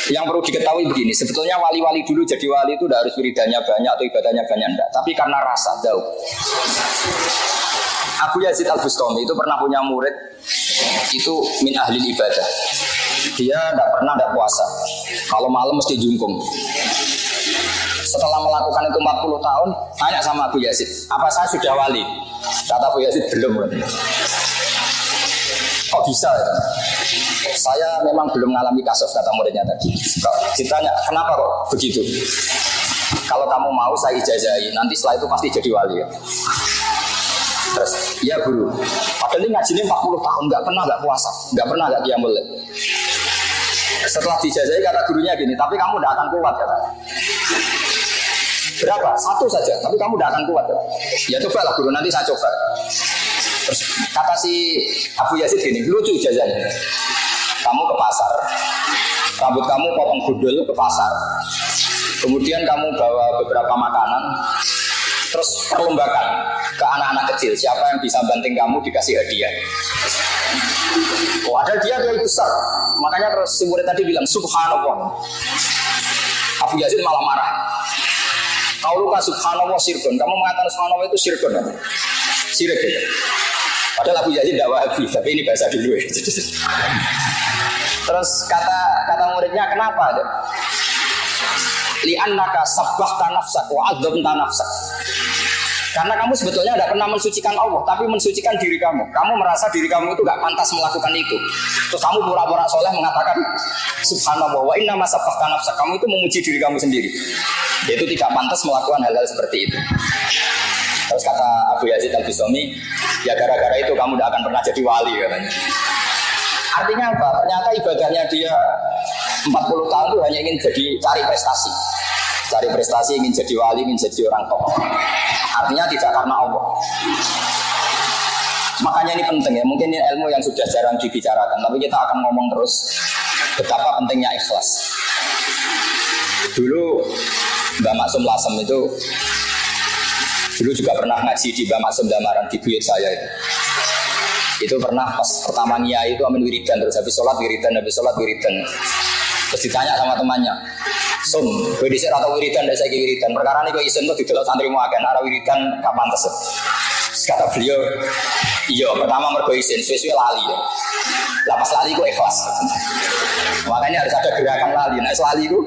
Yang perlu diketahui begini, sebetulnya wali-wali dulu jadi wali itu tidak harus wiridannya banyak atau ibadahnya banyak, enggak. Tapi karena rasa jauh. Abu Yazid Al-Bustami itu pernah punya murid itu min ahli ibadah. Dia tidak puasa. Kalau malam mesti jungkung. Setelah melakukan itu 40 tahun, tanya sama Abu Yazid, apa saya sudah wali? Kata Abu Yazid, belum. Kok bisa? Ya? Saya memang belum mengalami kasus, kata muridnya tadi. Ditanya, kenapa kok begitu? Kalau kamu mau saya ijazahi, nanti setelah itu pasti jadi wali. Ya? Terus, iya guru. Padahal ini ngajinya 40 tahun, nggak puasa, nggak pernah nggak qiyamul lail. Setelah dijazahi kata gurunya gini, tapi kamu tidak akan kuat kata. Berapa? 1 saja, tapi kamu tidak akan kuat. Ya cobalah guru, nanti saya coba. Terus kata si Abu Yazid gini, lucu ijazahnya. Kamu ke pasar, rambut kamu potong gundul ke pasar, kemudian kamu bawa beberapa makanan, terus perlombakan ke anak-anak kecil, siapa yang bisa banting kamu dikasih hadiah. Oh, ada dia besar, makanya terus si murid tadi bilang subhanallah. Abu Yazid malah marah. Kau luka subhanallah sirkun, kamu mengatakan subhanallah itu sirkun, sirik ya. Padahal Abu Yazid tidak wahabi, tapi ini bahasa dulu ya. Terus kata muridnya, kenapa? Li'annaka sabbahta nafsak wa 'adzamta nafsak. Karena kamu sebetulnya tidak pernah mensucikan Allah, tapi mensucikan diri kamu. Kamu merasa diri kamu itu gak pantas melakukan itu. Terus kamu pura-pura soleh mengatakan subhanallah wa inna ma sabbahta nafsak. Kamu itu memuji diri kamu sendiri. Yaitu tidak pantas melakukan hal-hal seperti itu. Terus kata Abu Yazid Al-Bustami, ya gara-gara itu kamu tidak akan pernah jadi wali katanya. Artinya apa? Ternyata ibadahnya dia 40 tahun itu hanya ingin cari prestasi. Cari prestasi, ingin jadi wali, ingin jadi orang top. Artinya tidak karena Allah. Makanya ini penting ya. Mungkin ini ilmu yang sudah jarang dibicarakan, tapi kita akan ngomong terus betapa pentingnya ikhlas. Dulu Mbak Maksum Lasem itu dulu juga pernah ngaji di Mbak Maksum Damaran di buyut saya itu. Itu pernah pas pertama Nia itu amin wiridan, terus habis sholat wiridan. Terus ditanya sama temannya, Sum, gue disini atau wiridan, dan saya wiridan. Perkara ini gue isen tuh di dalam santri muakan, arah wiridan kapan tersebut. Kata beliau, iya pertama mergo isen, sesuai lali ya. Lapas lali gue ikhlas. Makanya harus ada gerakan lali, nah lali itu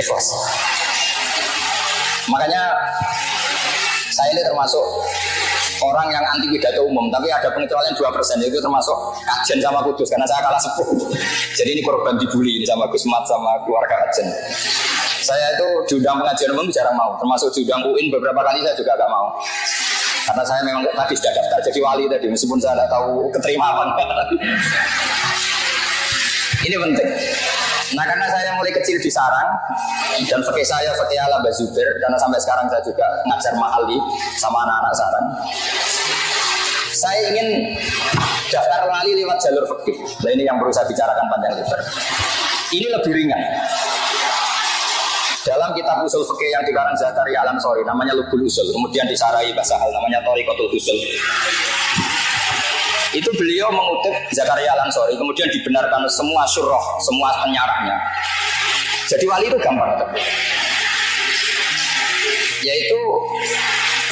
ikhlas. Makanya saya ini termasuk orang yang anti pidato umum, tapi ada pengecualian 2%, itu termasuk Kajen sama Kudus, karena saya kalah sepuh. Jadi ini korban dibully ini sama Gus Mat sama keluarga Kajen. Saya itu diundang pengajian umum jarang mau, termasuk diundang UIN beberapa kali saya juga gak mau. Karena saya memang tadi sudah daftar jadi wali tadi, meskipun saya tidak tahu keterima apa enggak. Ini penting. Nah karena saya mulai kecil di sarang dan fakih saya fakih ala Mbah Zubair, karena sampai sekarang saya juga ngajar mahali sama anak-anak sarang. Saya ingin daftar wali lewat jalur fakih. Nah ini yang perlu saya bicarakan panjang lebar. Ini lebih ringan. Dalam kitab usul fikih yang dikarang Zakaria Al-Ansori namanya Lubul Usul, kemudian disarai bahasa hal namanya Thariqatul Usul. Itu beliau mengutip Zakaria Al-Ansori, kemudian dibenarkan semua syurah, semua penyarahnya. Jadi wali itu gampang. Yaitu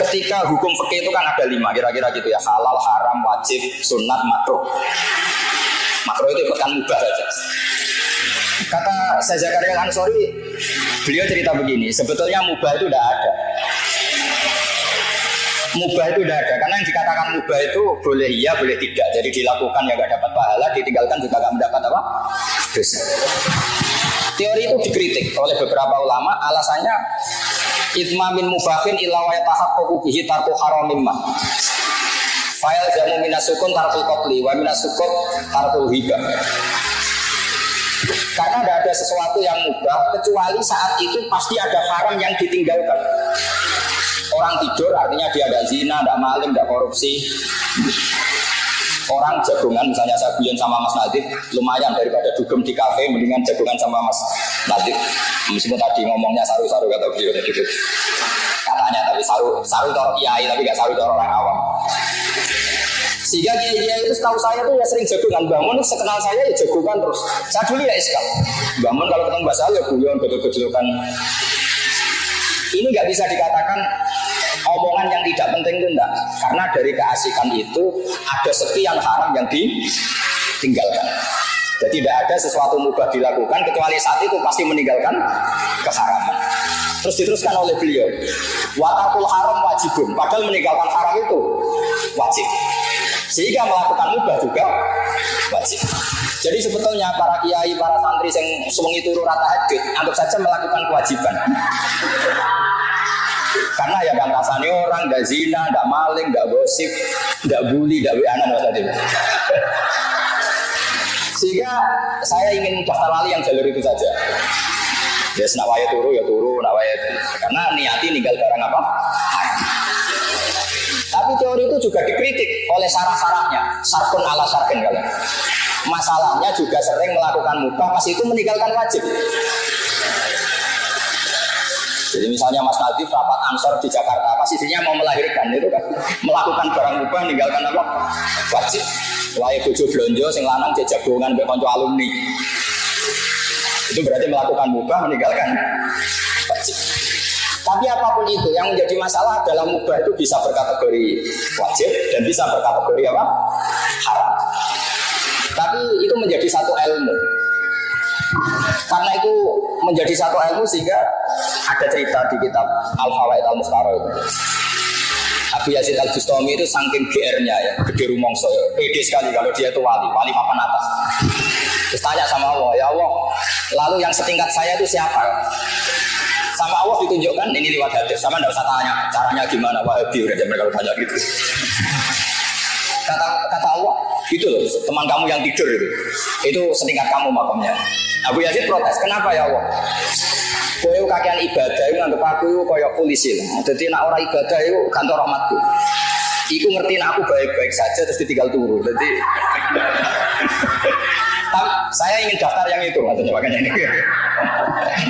ketika hukum fikih itu kan ada 5 kira-kira gitu ya, halal, haram, wajib, sunat, makruh. Makruh itu bukan mubah saja. Kata Zakaria Al-Ansori, beliau cerita begini, sebetulnya mubah itu tidak ada. Mubah itu tidak ada, karena yang dikatakan mubah itu boleh iya, boleh tidak. Jadi dilakukan ya gak dapat pahala, ditinggalkan juga gak mendapat apa? Dosa. Teori itu dikritik oleh beberapa ulama, alasannya ithma min mubahin illa wa yatahaqqaqu bihi tarku haramin ma. Fa'il jamu minasukun tarkul qatli wa minasukut tarkul hibah. Karena tidak ada sesuatu yang mubah kecuali saat itu pasti ada haram yang ditinggalkan. Orang tidur artinya dia tidak zina, tidak maling, tidak korupsi. Orang jagungan misalnya saya guyon sama Mas Nadif, lumayan daripada dugem di kafe, mendingan jagungan sama Mas Nadif. Meskipun tadi ngomongnya saru-saru kata beliau gitu. Katanya tapi saru coro kiai tapi gak saru coro orang awam. Sehingga kiai itu setahu saya tuh ya sering jagungan. Bangun sekenal saya ya jagungan terus. Saya dulu ya iskal. Bangun kalau ketemu Mbak Sal ya guyon, gojol-gojolkan. Ini nggak bisa dikatakan omongan yang tidak penting itu enggak. Karena dari keasikan itu ada sekian haram yang ditinggalkan. Jadi tidak ada sesuatu mubah dilakukan kecuali saat itu pasti meninggalkan keharaman. Terus diteruskan oleh beliau, watakul haram wajibun. Padahal meninggalkan haram itu wajib. Sehingga melakukan mubah juga wajib. Jadi sebetulnya para kiai, para santri yang sewengi turu rata tahajud, anggap saja melakukan kewajiban. Karena ya kan rasanya orang, tidak zina, tidak maling, tidak gosip, tidak bully, tidak wianan maksudnya. Sehingga saya ingin daftar wali yang jalur itu saja. Ya senawaya turu ya turu, nawaya karena niati ninggal barang apa? Tapi teori itu juga dikritik oleh sarah-sarahnya, sarkun ala sarkin kalian. Masalahnya juga sering melakukan mubah, pas itu meninggalkan wajib. Jadi misalnya Mas Nadif rapat ansor di Jakarta, pas istrinya mau melahirkan itu kan melakukan barang mubah, meninggalkan apa? Wajib. Wae bojo blonjo sing lanang jejak jagongan mbek kanca alumni. Itu berarti melakukan mubah, meninggalkan wajib. Tapi apapun itu yang menjadi masalah adalah mubah itu bisa berkategori wajib dan bisa berkategori apa? Haram. Tapi itu menjadi satu ilmu. Karena itu menjadi satu ilmu sehingga ada cerita di kitab Al-Fawaid Al-Mukhtarah itu. Abu Yazid Al-Bustami itu saking GR-nya ya, gede rumongso ya, pede sekali kalau dia itu wali papan atas. Terus tanya sama Allah, ya Allah, lalu yang setingkat saya itu siapa? Sama Allah ditunjukkan, ini lewat hadis, sama tidak usah tanya caranya gimana, Wahabi, udah mereka tanya gitu. Kata Allah, gitu loh, teman kamu yang tidur itu setingkat kamu makamnya. Abu Yazid protes, kenapa ya Allah? Kowe kakean ibadah itu nganggep aku koyok polisi lah. Jadi nak orang ibadah itu kantor rahmatku. Iku ngertiin aku baik-baik saja terus ditinggal turu. Jadi saya ingin daftar yang itu katanya makanya ini.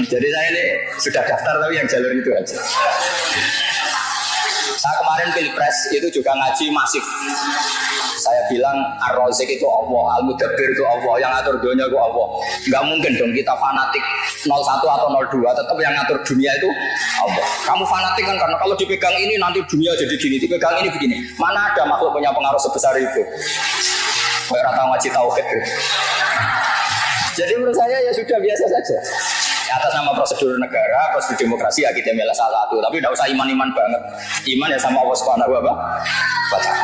Jadi saya ini sudah daftar tapi yang jalur itu aja. Saya kemarin pilpres itu juga ngaji masif. Saya bilang Ar-Razik itu Allah, Al-Mudabbir itu Allah, yang ngatur dunia itu Allah. Enggak mungkin dong kita fanatik 01 atau 02, tetap yang ngatur dunia itu Allah. Kamu fanatik kan karena kalau dipegang ini nanti dunia jadi gini, dipegang ini begini. Mana ada makhluk punya pengaruh sebesar itu? Kayak rata ngaji tauhid. Jadi menurut saya ya sudah biasa saja. Atas nama prosedur negara, prosedur demokrasi ya kita milih salah satu. Tapi tidak usah iman-iman banget. Iman ya sama Allah Subhanahu wa Ta'ala.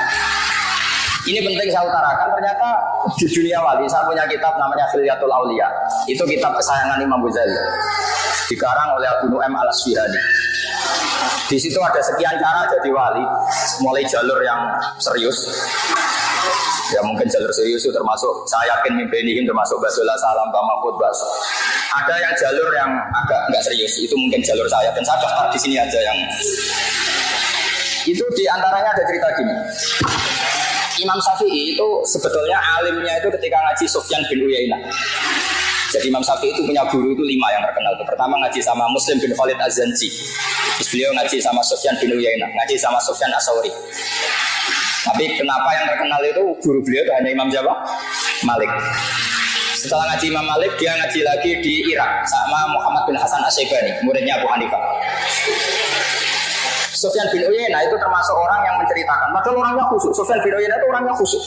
Ini penting saya utarakan, ternyata di dunia wali saya punya kitab namanya Khilyatul Auliya. Itu kitab kesayangan Imam Ghazali. Dikarang oleh Abu Nu'aim Al-Asfihani. Di situ ada sekian cara jadi wali, mulai jalur yang serius. Ya mungkin jalur serius itu termasuk saya yakin mimpenihin termasuk Basullah Salam, Pak Mahfud Bas. Ada yang jalur yang agak enggak serius, itu mungkin jalur saya dan saya daftar di sini aja yang itu diantaranya ada cerita gini. Imam Syafi'i itu sebetulnya alimnya itu ketika ngaji Sufyan bin Uyainah. Jadi Imam Syafi'i itu punya guru itu 5 yang terkenal. Pertama ngaji sama Muslim bin Khalid Az-Zanji. Terus beliau ngaji sama Sufyan bin Uyainah, ngaji sama Sufyan As-Sauri. Tapi kenapa yang terkenal itu guru beliau itu hanya Imam siapa? Malik. Setelah ngaji Imam Malik, dia ngaji lagi di Irak sama Muhammad bin Hasan Asy-Syaibani, muridnya Abu Hanifah. Sufyan bin Uyainah itu termasuk orang yang menceritakan, padahal orangnya khusyuk. Sufyan bin Uyainah itu orangnya khusyuk.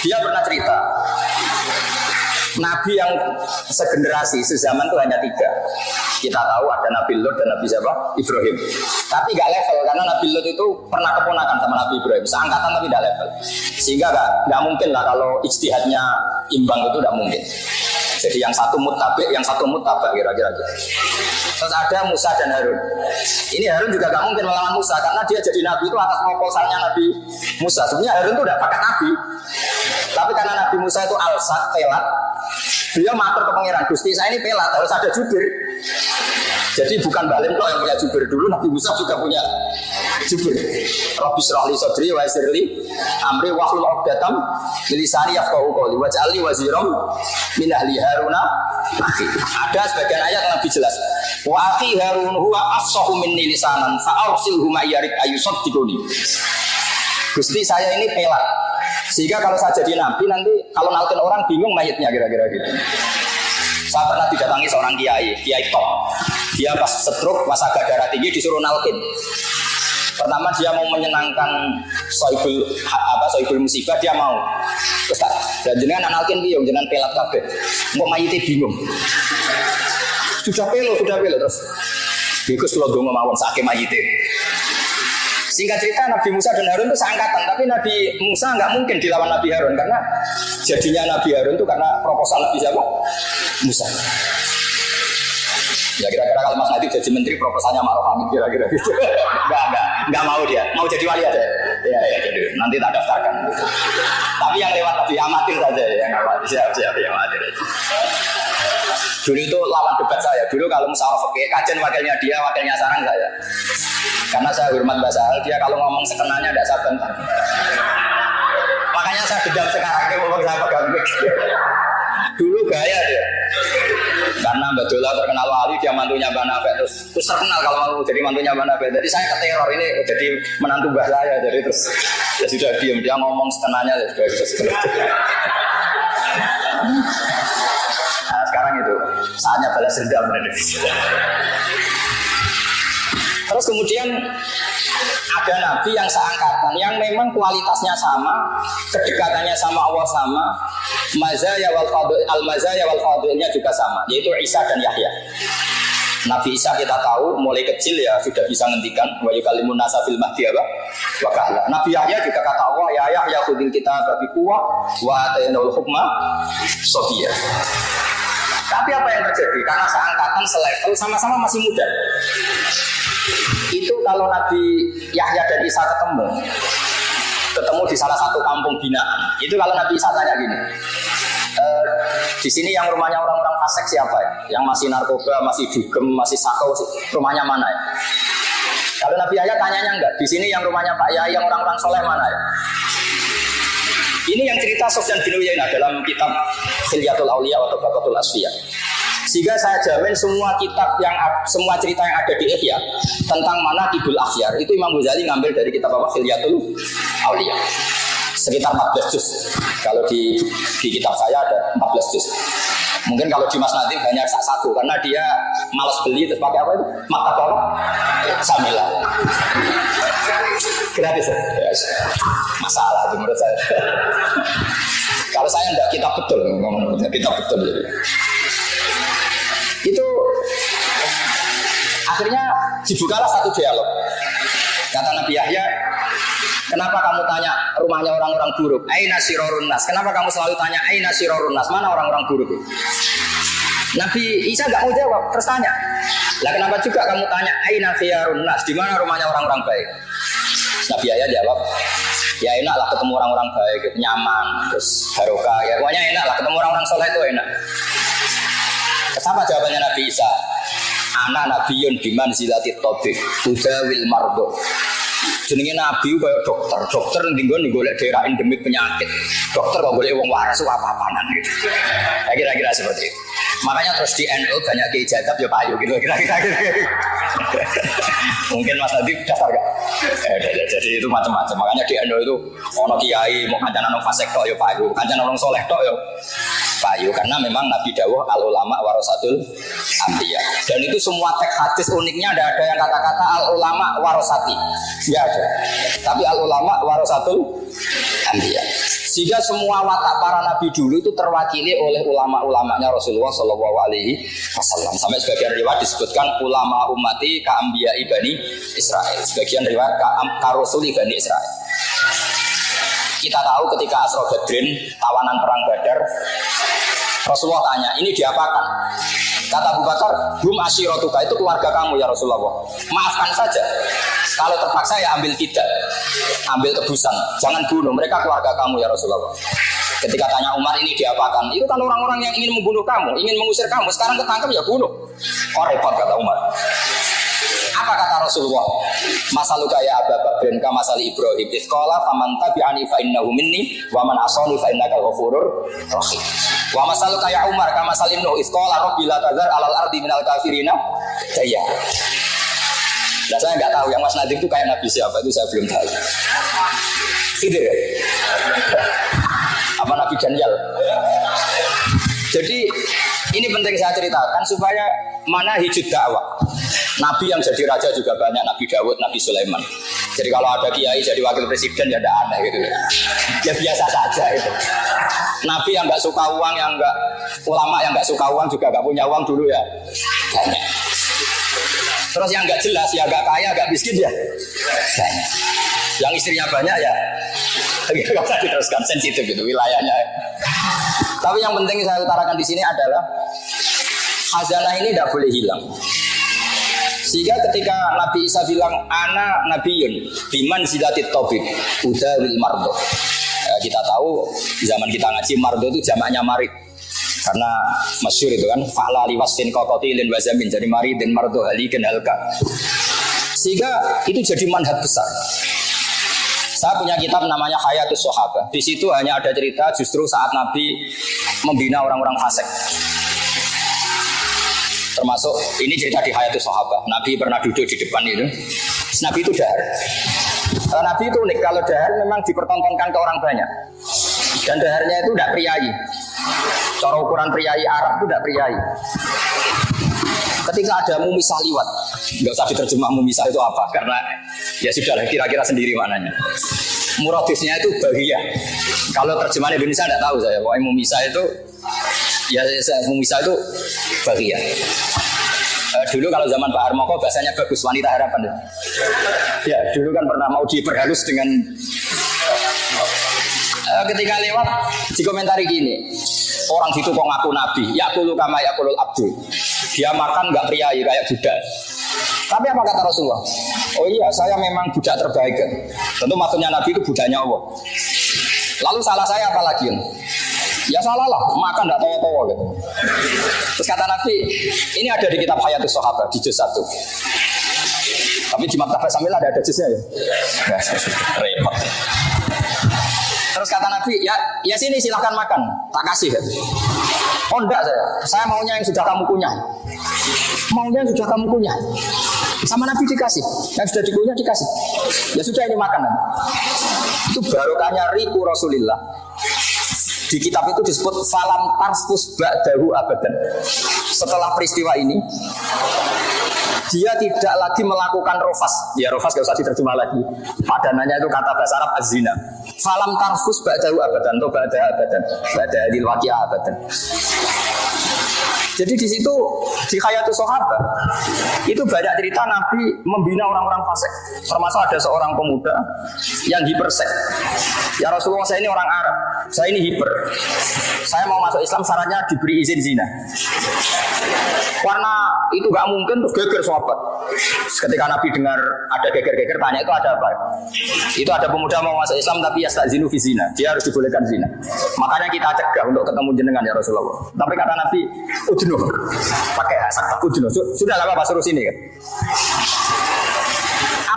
Dia pernah cerita, Nabi yang segenerasi, sezaman itu hanya 3. Kita tahu ada Nabi Lut dan Nabi siapa? Ibrahim. Tapi gak level, karena Nabi Lut itu pernah keponakan sama Nabi Ibrahim. Seangkatan tapi gak level. Sehingga gak mungkin lah kalau ijtihadnya imbang itu gak mungkin. Jadi yang satu mutabik, yang satu mutabak kira-kira. Terus ada Musa dan Harun. Ini Harun juga gak mungkin melawan Musa karena dia jadi Nabi itu atas proposalnya Nabi Musa. Sebenarnya Harun itu udah pakai Nabi. Tapi karena Nabi Musa itu alsat, pelat, beliau matur ke pangeran, Gusti saya ini pelat, harus ada jubir. Jadi bukan Balim kok yang punya jubir dulu, Nabi Musa juga punya jubir. Rabbi shrah li sadri wa yassir li amri wahlul 'uqdatam min lisani yafqahu qawli waj'alni waziran min ahli Haruna akhi. Ada sebagian ayat yang lebih jelas. Wa akhi Harun huwa afsahu minni lisanan fa arsilhu ma yarid ayusaddiquni. Gusti saya ini pelat, sehingga kalau saya jadi nabi nanti kalau nalkin orang bingung mayitnya kira-kira gitu. Saya pernah didatangi seorang kiai top. Dia pas stroke, pas agak darah tinggi disuruh nalkin. Pertama dia mau menyenangkan soibul musibah, dia mau. Terus dan jenengan nalkin piye, jenengan pelat kabeh. Kok mayite bingung. Sudah pelo terus. Bikus kula donga mawon sakit mayite. Singkat cerita Nabi Musa dan Harun itu seangkatan, tapi Nabi Musa nggak mungkin dilawan Nabi Harun karena jadinya Nabi Harun itu karena proposal Nabi siapa? Musa. Ya kira-kira kalau Mas Nadif jadi menteri proposalnya Ma'ruf Amin kira-kira gitu. Enggak mau dia, mau jadi wali aja. Ya jadi nanti tak daftarkan. Tapi yang lewat tadi amatir saja ya, siap yang amatir aja. Dulu itu lawan debat saya. Dulu kalau misalnya kajian wakilnya dia, wakilnya sarang saya. Karena saya hormat bahasa hal, dia kalau ngomong sekenanya tidak saya bantah. Makanya saya dendam sekarang ini ngomong saya pegang mic. Dulu gaya dia. Karena Mbak Dola terkenal wali, dia mantunya Mbak Nafek, terus terkenal kalau mau jadi mantunya Mbak Nafek. Jadi saya keteror ini jadi menantu mbah saya. Jadi terus ya sudah diam, dia ngomong sekenanya ya sudah bisa sekenanya. Nah, sekarang itu saatnya balas dendam. Terus kemudian ada nabi yang seangkatan yang memang kualitasnya sama, kedekatannya sama Allah sama, mazaya wal fadilnya juga sama, yaitu Isa dan Yahya. Nabi Isa kita tahu mulai kecil ya sudah bisa ngendikan wa yukallimun nasa fil mahdi wa kahla. Nabi Yahya juga kata Allah ya Yahya khudil kitab bi quwwah wa atainal hukma sabiyya. Tapi apa yang terjadi? Karena seangkatan, selevel, sama-sama masih muda. Itu kalau Nabi Yahya dan Isa ketemu di salah satu kampung binaan. Itu kalau Nabi Isa tanya gini, di sini yang rumahnya orang-orang fasik siapa ya? Yang masih narkoba, masih dugem, masih sakau, rumahnya mana ya? Kalau Nabi Yahya tanyanya enggak, di sini yang rumahnya Pak Yahya, yang orang-orang soleh mana ya? Ini yang cerita Sufyan bin Uyainah dalam kitab Khilyatul Auliya atau Tabaqatul Asfiya. Sehingga saya jamin semua cerita yang ada di Ihya tentang Manaqibul Akhyar itu Imam Ghazali ngambil dari kitab apa? Khilyatul Auliya. Sekitar 14 juz. Kalau di kitab saya ada 14 juz. Mungkin kalau di Mas Nadif hanya satu karena dia malas beli terus pakai apa itu? Maktab apa? Samila. Gratis ya? Yes. Masalah itu menurut saya. Kalau saya enggak, kita betul ngomong kita betul jadi. Itu akhirnya dibukalah satu dialog. Kata Nabi Yahya, kenapa kamu tanya rumahnya orang-orang buruk? Aina sirorun nas. Kenapa kamu selalu tanya aina sirorun nas? Mana orang-orang buruk? Nabi Isa enggak mau jawab, terus tanya. Lah kenapa juga kamu tanya aina khiyarun nas? Di mana rumahnya orang-orang baik? Nabi Yahya jawab, ya enak lah ketemu orang-orang baik, nyaman, terus barokah, ya pokoknya enak lah ketemu orang-orang soleh itu enak. Apa jawabannya Nabi Isa? Anak nabiyun biman zilati tobik udawil mardo. Jenenge nabi kayak dokter ning golek daerah endemik penyakit. Dokter kok golek wong waras apa-apanan gitu. Ya kira-kira seperti itu. Makanya terus di NU banyak kiai jadab ya payu gitu kira-kira. Mungkin Mas Nadif daftar gak? Jadi itu macam-macam. Makanya di NU itu ono kiai mau kancanan wong fasik tok ya payu, kancanan wong saleh tok ya payu, karena memang Nabi dawuh al ulama warasatul anbiya. Dan itu semua teks hadis uniknya ada yang kata-kata al ulama warasati. Ya ada. Tapi al ulama warasatul anbiya. Sehingga semua watak para nabi dulu itu terwakili oleh ulama-ulamanya Rasulullah Shallallahu Alaihi Wasallam. Sampai sebagian riwayat disebutkan ulama ummati ka'ambiya ibani Israel. Sebagian riwayat ka'rusuli ibani Israel. Kita tahu ketika Asra Badrin, tawanan perang Badar, Rasulullah tanya, ini diapakan? Kata Abu Bakar, hum asyiratuka, itu keluarga kamu ya Rasulullah. Maafkan saja. Kalau terpaksa ya ambil fidah, ambil tebusan, jangan bunuh, mereka keluarga kamu ya Rasulullah. Ketika tanya Umar, ini diapakan? Itu kan orang-orang yang ingin membunuh kamu, ingin mengusir kamu, sekarang ketangkep ya bunuh. Oh repot, kata Umar. Apa kata Rasulullah? Masaluka ya Abu Bakrin ka masali Ibrahim isqala faman tabi'ani fa innahu minni wa man asani fa innaka ghafurur rahim. Wa masaluka ya Umar ka masali Nuh isqala rabbil tazar alal ardi minal kafirina daya. Nah, saya enggak tahu yang Mas Nadif itu kayak Nabi siapa, itu saya belum tahu. Khidir ya? Apa Nabi Daniel? Jadi ini penting saya ceritakan supaya mana hijud dakwah. Nabi yang jadi raja juga banyak, Nabi Dawud, Nabi Sulaiman. Jadi kalau ada kiai jadi wakil presiden ya tidak aneh gitu. Ya biasa saja itu. Nabi yang nggak suka uang, yang nggak ulama yang nggak suka uang juga nggak punya uang dulu ya banyak. Terus yang nggak jelas ya nggak kaya, nggak miskin ya banyak. Yang istrinya banyak ya nggak usah diteruskan, sensitif gitu wilayahnya. Tapi yang penting saya utarakan di sini adalah khazanah ini tidak boleh hilang. Sehingga ketika Nabi Isa bilang ana nabiyun biman zilatit tobik udawil mardo, kita tahu zaman kita ngaji mardo itu jamaknya marid, karena masyhur itu kan fa'la liwasfin qatilin wazamin, jadi marid dan mardo halikin halka. Sehingga itu jadi manhaj besar. Saya punya kitab namanya Hayatus Sahabah. Di situ hanya ada cerita justru saat Nabi membina orang-orang fasik. Termasuk ini cerita di Hayatus Sahabah. Nabi pernah duduk di depan itu. Nabi itu dahar. Nabi itu unik, kalau dahar memang dipertontonkan ke orang banyak. Dan daharnya itu tidak priayi. Cara ukuran priayi Arab itu tidak priayi. Ketika ada mumisah liwat, nggak usah diterjemah mumisah itu apa, karena ya sudah kira-kira sendiri maknanya. Muradifnya itu bahagia. Kalau terjemahan Indonesia tidak tahu saya. Pokoknya mumisah itu ya mumisah itu bahagia. Dulu kalau zaman Pak Harmoko bahasanya bagus, wanita harapan. Ya dulu kan pernah mau diperhalus dengan ketika lewat dikomentari gini, orang situ kok ngaku nabi, yakulu kama yakulul abdu, dia makan nggak priayi kayak budak. Tapi apa kata Rasulullah? Oh iya, saya memang budak terbaik. Tentu maksudnya nabi itu budaknya Allah. Lalu salah saya apa lagi? Ya salah lah, makan nggak tahu-tahu gitu. Terus kata Nabi, ini ada di kitab Hayatus Sahabah di juz 1. Tapi di Maktabah Samil ada juznya ya. Repot. Terus kata Nabi, ya sini silahkan makan, tak kasih. Oh enggak saya maunya yang sudah kamu kunyah. Maunya yang sudah kamu kunyah. Sama Nabi dikasih, yang sudah dikunyah dikasih. Ya sudah ini makanan. Itu barokahnya riku Rasulillah. Di kitab itu disebut falam tarfus ba'dahu abadan. Setelah peristiwa ini, dia tidak lagi melakukan rofas. Ya rofas gak usah diterjemah lagi. Padanannya itu kata bahasa Arab az-zina. Falam tarfus ba'dahu abadan atau ba'dahu abadan. Ba'dahu adil waqi'ah abadan. Jadi di situ di Hayatus Sahabah itu banyak cerita Nabi membina orang-orang fasik. Termasuk ada seorang pemuda yang hipersek. Ya Rasulullah, saya ini orang Arab, saya ini hiper. Saya mau masuk Islam, syaratnya diberi izin zina. Karena itu gak mungkin, terus geger sahabat. Ketika Nabi dengar ada geger-geger, tanya itu ada apa? Itu ada pemuda mau masuk Islam tapi yastazinu fi zina. Dia harus dibolehkan zina. Makanya kita cegah untuk ketemu jenengan ya Rasulullah. Tapi kata Nabi, udnuh, pakai sakta udnuh. Sudah lah Bapak suruh sini kan.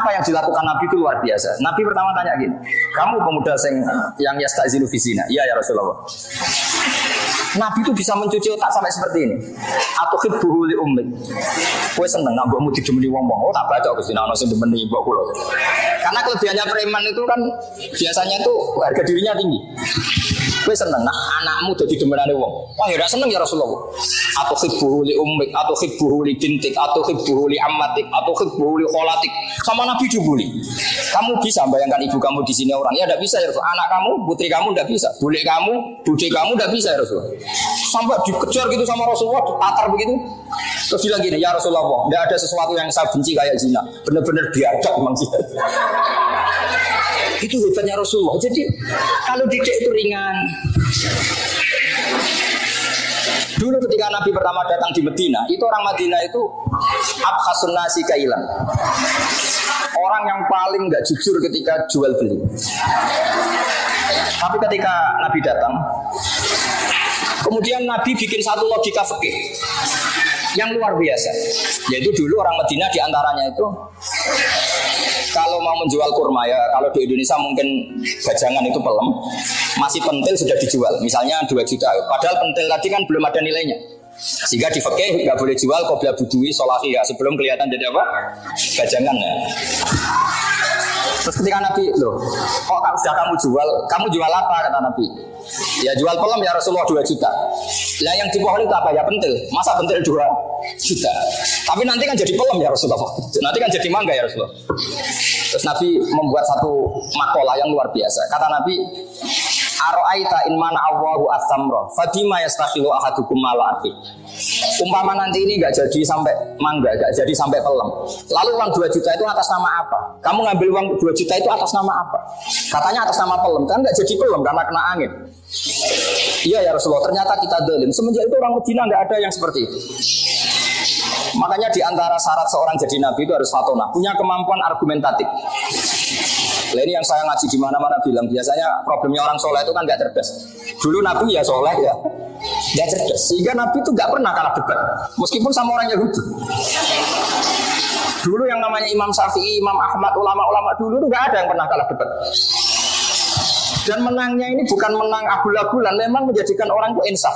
Apa yang dilakukan Nabi itu luar biasa. Nabi pertama tanya gini, kamu pemuda yang yastazinu fi zina? Iya ya Rasulullah. Nabi itu bisa mencuci otak sampai seperti ini. Atau hibbuhu li ummik. Kowe seneng nak mbokmu didemeni wong-wong. Oh tak baca Gusti ana sing demeni mbok kula. Karena kelebihannya preman itu kan biasanya itu harga dirinya tinggi. Kowe seneng nak anakmu dadi demenane wong. Wah ya seneng ya Rasulullah. Atau hibbuhu li ummik, atau hibbuhu li bintik, atau hibbuhu li ammatik, atau hibbuhu li kholatik. Sama Nabi dibully. Kamu bisa bayangkan ibu kamu di sini orang? Ya tidak bisa ya Rasulullah. Anak kamu, putri kamu tidak bisa. Bule kamu, bude kamu tidak bisa ya Rasulullah. Sampai dikejar gitu sama Rasulullah, ditatar begitu. Terus bilang gini, ya Rasulullah, tidak ada sesuatu yang saya benci kayak zina. Benar-benar biadab memang sih. Itu hebatnya Rasulullah. Jadi kalau didik itu ringan. Dulu ketika Nabi pertama datang di Medina, itu orang Madinah itu abkhasun nasi kailan. Orang yang paling nggak jujur ketika jual beli. Tapi ketika Nabi datang, kemudian Nabi bikin satu logika fikih yang luar biasa. Yaitu dulu orang Madinah diantaranya itu kalau mau menjual kurma ya, kalau di Indonesia mungkin bajangan itu pelem, masih pentil sudah dijual, misalnya 2 juta. Padahal pentil tadi kan belum ada nilainya. Sehingga di fikih nggak boleh jual qabla budui solahi ya, sebelum kelihatan jadi apa? Bajangan ya. Terus ketika Nabi, loh, kok sudah kamu jual apa, kata Nabi? Ya jual pelem ya Rasulullah 2 juta. Lah yang dipohon itu apa ya, pentil. Masa pentil 2 juta? Tapi nanti kan jadi pelem ya Rasulullah. Nanti kan jadi mangga ya Rasulullah. Terus Nabi membuat satu makalah yang luar biasa. Kata Nabi, Aro'aita in mana Allahu as-samra fadima yastakhilu ahadukum mala akhi. Umpama nanti ini gak jadi sampai mangga, gak jadi sampai pelem, lalu uang 2 juta itu atas nama apa? Kamu ngambil uang 2 juta itu atas nama apa? Katanya atas nama pelem, kan gak jadi pelem karena kena angin. Iya ya Rasulullah, ternyata kita zalim. Semenjak itu orang Medina gak ada yang seperti itu. Makanya di antara syarat seorang jadi nabi itu harus fatonah, punya kemampuan argumentatif. Nah, ini yang saya ngaji di mana-mana bilang, biasanya problemnya orang soleh itu kan nggak cerdas. Dulu Nabi ya soleh ya, nggak cerdas. Sehingga Nabi itu nggak pernah kalah debat, meskipun sama orang Yahudi. Dulu yang namanya Imam Syafi'i, Imam Ahmad, ulama-ulama dulu itu nggak ada yang pernah kalah debat. Dan menangnya ini bukan menang abul-abulan, memang menjadikan orang itu insaf.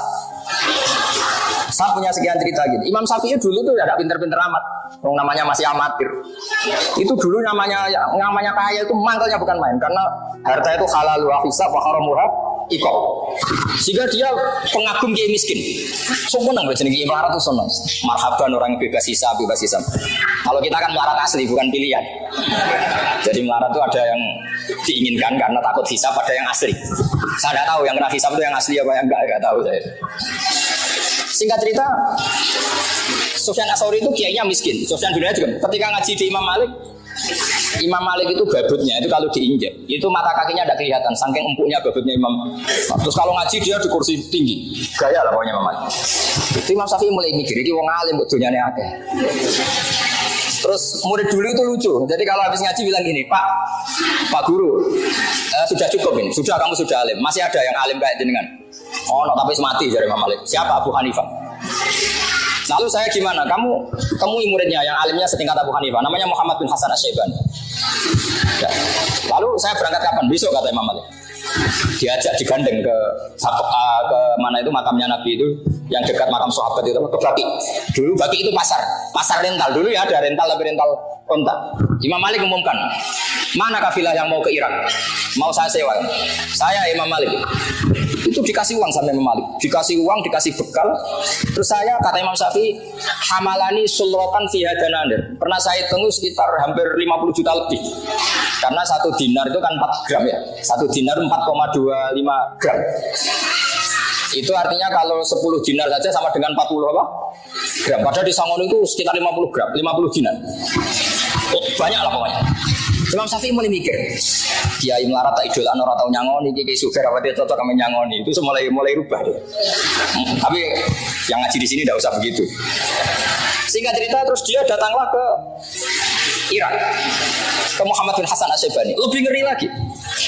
Saya punya sekian cerita gitu. Imam Syafi'i dulu tuh ada pinter-pinter amat. Yang namanya masih amatir. Itu dulu namanya kaya itu mantelnya bukan main, karena harta itu halal wa hisab wa haramuha iqab. Sehingga dia pengagum kiai miskin. Seneng loh jenenge melarat tuh seneng. Marhaban orang bebas hisab, bebas hisab. Kalau kita kan melarat asli bukan pilihan. Jadi melarat tuh ada yang diinginkan karena takut hisab, ada yang asli. Saya tidak tahu yang kena hisab itu yang asli apa yang enggak tahu saya. Singkat cerita, Sufyan Ats-Tsauri itu kiainya miskin. Sufyan bin Uyainah juga. Ketika ngaji di Imam Malik itu babutnya itu kalau diinjak, itu mata kakinya tidak kelihatan, saking empuknya babutnya Imam. Terus kalau ngaji dia di kursi tinggi, gaya lah pokoknya Imam Malik. Itu Imam Syafi'i mulai mikir, ini wong alim kok dunyane akeh. Terus murid dulu itu lucu. Jadi kalau habis ngaji bilang gini, Pak Guru, sudah cukup ini, kamu sudah alim. Masih ada yang alim kayak jenengan? Oh, no, tapi mati dari Imam Malik. Siapa? Abu Hanifah. Lalu saya gimana? Kamu temui muridnya yang alimnya setingkat Abu Hanifah, namanya Muhammad bin Hasan Asy-Syaibani. Ya. Lalu saya berangkat kapan? Besok kata Imam Malik. Diajak digandeng ke mana itu makamnya Nabi itu yang dekat makam sahabat itu, ke Baqi. Dulu Baqi itu pasar rental dulu ya, ada rental tapi rental onta. Imam Malik umumkan, mana kafilah yang mau ke Irak? Mau saya sewa. Saya Imam Malik. Itu dikasih uang sampai Imam Malik. Dikasih uang, dikasih bekal. Terus saya, kata Imam Syafi'i, hamalani sulrotan fi hadananir. Pernah saya hitung sekitar hampir 50 juta lebih. Karena 1 dinar itu kan 4 gram ya. 1 dinar 4,25 gram. Itu artinya kalau 10 dinar saja sama dengan 40 apa? Gram. Padahal di Sangon itu sekitar 50 gram, 50 dinar. Oh, banyak lah pokoknya. Imam Syafi'i mulai mikir, Kiai melarat tak idol anu ratau nyangoni, Kiai Suger apa dia cocok sama nyangoni. Itu mulai rubah dia. Tapi yang ngaji di sini tidak usah begitu. Singkat cerita terus dia datanglah ke Irak, ke Muhammad bin Hasan Asy-Syaibani. Lebih ngeri lagi,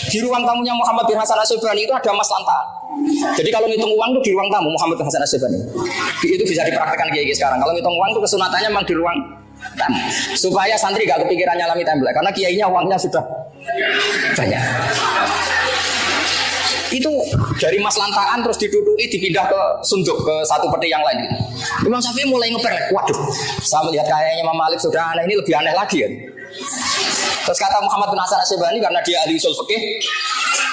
di ruang tamunya Muhammad bin Hasan Asy-Syaibani itu ada emas lantaan. Jadi kalau ngitung uang itu di ruang tamu Muhammad bin Hasan Asy-Syaibani. Itu bisa dipraktekkan kiai sekarang. Kalau ngitung uang itu kesunatannya memang di ruang tamu, supaya santri gak kepikiran nyalami template, karena kiainya uangnya sudah banyak. Itu dari mas lantaan terus didudui dipindah ke sunduk ke satu peti yang lain. Imam Syafi'i mulai ngeper, waduh, saya melihat kayaknya Imam Malik sudah aneh, ini lebih aneh lagi ya. Terus kata Muhammad bin Hasan Asy-Syaibani, karena dia ahli usul fikih,